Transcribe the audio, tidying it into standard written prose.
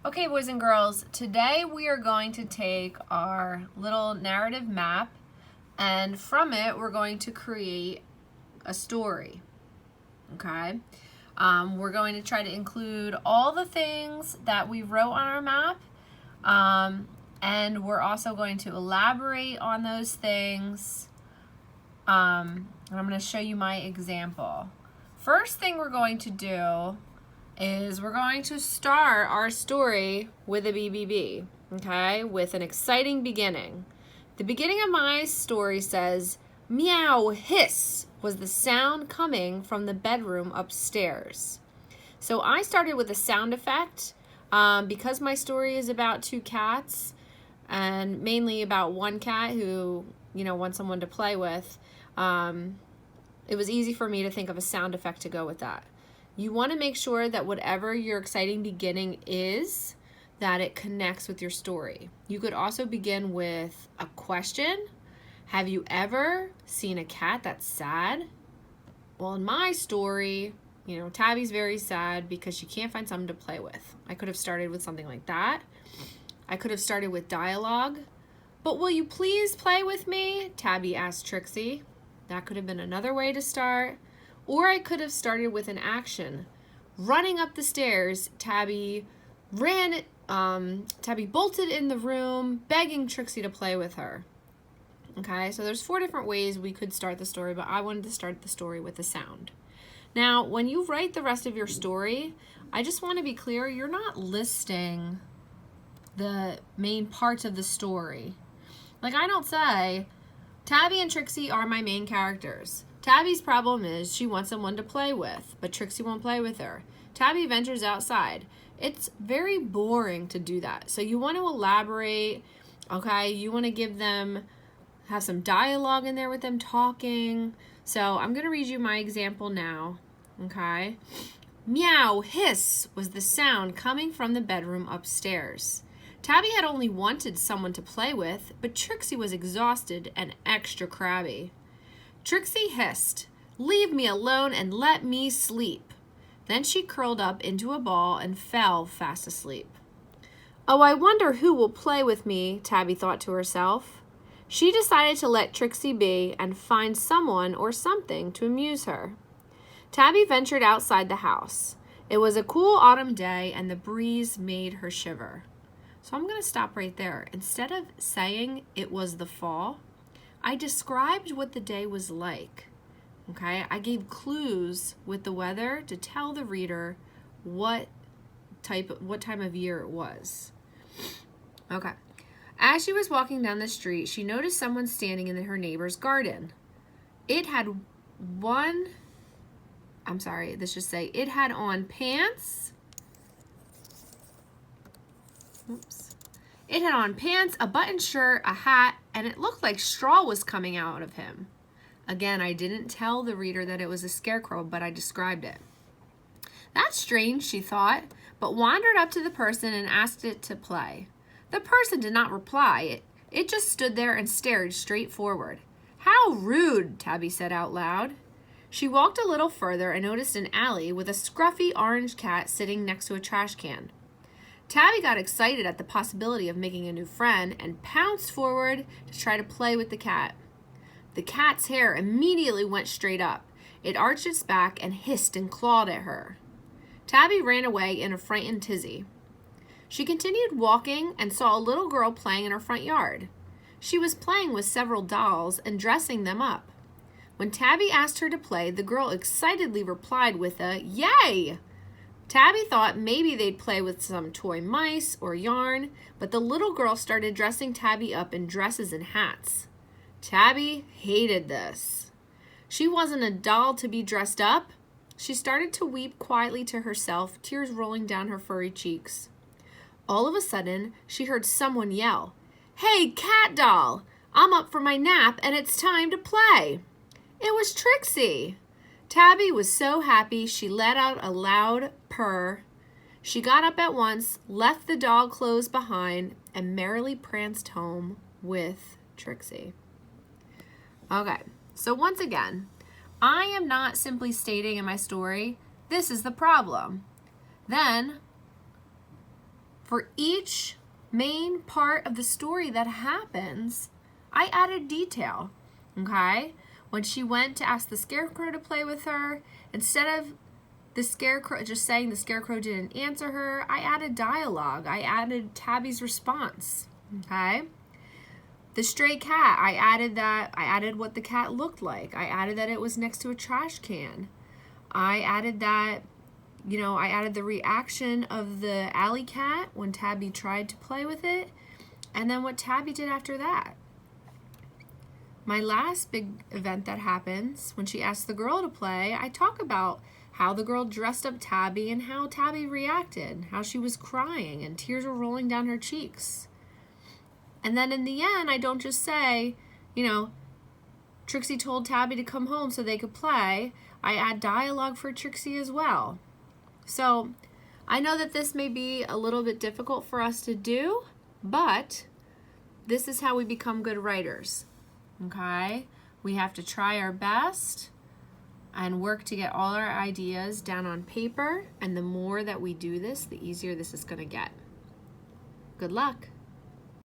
Okay, boys and girls, today we are going to take our little narrative map, and from it we're going to create a story. Okay, we're going to try to include all the things that we wrote on our map, and we're also going to elaborate on those things. And I'm going to show you my example. First thing we're going to do is we're going to start our story with a BBB, okay, with an exciting beginning. The beginning of my story says, meow hiss was the sound coming from the bedroom upstairs. So I started with a sound effect because my story is about two cats and mainly about one cat who, wants someone to play with. It was easy for me to think of a sound effect to go with that. You want to make sure that whatever your exciting beginning is, that it connects with your story. You could also begin with a question. Have you ever seen a cat that's sad? Well, in my story, Tabby's very sad because she can't find someone to play with. I could have started with something like that. I could have started with dialogue. But will you please play with me? Tabby asked Trixie. That could have been another way to start. Or I could have started with an action. Running up the stairs, Tabby bolted in the room, begging Trixie to play with her. Okay, so there's 4 different ways we could start the story, but I wanted to start the story with a sound. Now, when you write the rest of your story, I just want to be clear, you're not listing the main parts of the story. Like, I don't say, Tabby and Trixie are my main characters. Tabby's problem is she wants someone to play with, but Trixie won't play with her. Tabby ventures outside. It's very boring to do that. So you want to elaborate, okay? You want to have some dialogue in there with them talking. So I'm going to read you my example now, okay? Meow, hiss was the sound coming from the bedroom upstairs. Tabby had only wanted someone to play with, but Trixie was exhausted and extra crabby. Trixie hissed, "Leave me alone and let me sleep." Then she curled up into a ball and fell fast asleep. Oh, I wonder who will play with me, Tabby thought to herself. She decided to let Trixie be and find someone or something to amuse her. Tabby ventured outside the house. It was a cool autumn day and the breeze made her shiver. So I'm going to stop right there. Instead of saying it was the fall, I described what the day was like. Okay, I gave clues with the weather to tell the reader what time of year it was. Okay. As she was walking down the street, she noticed someone standing in her neighbor's garden. It had on pants. It had on pants, a button shirt, a hat, and it looked like straw was coming out of him. Again, I didn't tell the reader that it was a scarecrow, but I described it. That's strange, she thought, but wandered up to the person and asked it to play. The person did not reply. It just stood there and stared straight forward. How rude, Tabby said out loud. She walked a little further and noticed an alley with a scruffy orange cat sitting next to a trash can. Tabby got excited at the possibility of making a new friend and pounced forward to try to play with the cat. The cat's hair immediately went straight up. It arched its back and hissed and clawed at her. Tabby ran away in a frightened tizzy. She continued walking and saw a little girl playing in her front yard. She was playing with several dolls and dressing them up. When Tabby asked her to play, the girl excitedly replied with a "Yay!" Tabby thought maybe they'd play with some toy mice or yarn, but the little girl started dressing Tabby up in dresses and hats. Tabby hated this. She wasn't a doll to be dressed up. She started to weep quietly to herself, tears rolling down her furry cheeks. All of a sudden, she heard someone yell, "Hey, cat doll! I'm up for my nap and it's time to play!" It was Trixie. Tabby was so happy she let out a loud purr. She got up at once, left the dog clothes behind, and merrily pranced home with Trixie. Okay, so once again, I am not simply stating in my story, this is the problem. Then, For each main part of the story that happens, I added detail, okay? When she went to ask the Scarecrow to play with her, instead of the Scarecrow just saying the Scarecrow didn't answer her, I added dialogue. I added Tabby's response, okay? The stray cat, I added what the cat looked like. I added that it was next to a trash can. I added that, you know, I added the reaction of the alley cat when Tabby tried to play with it, and then what Tabby did after that. My last big event that happens, when she asked the girl to play, I talk about how the girl dressed up Tabby and how Tabby reacted, how she was crying and tears were rolling down her cheeks. And then in the end, I don't just say, you know, Trixie told Tabby to come home so they could play. I add dialogue for Trixie as well. So I know that this may be a little bit difficult for us to do, but this is how we become good writers, okay? We have to try our best and work to get all our ideas down on paper, and the more that we do this, the easier this is going to get. Good luck.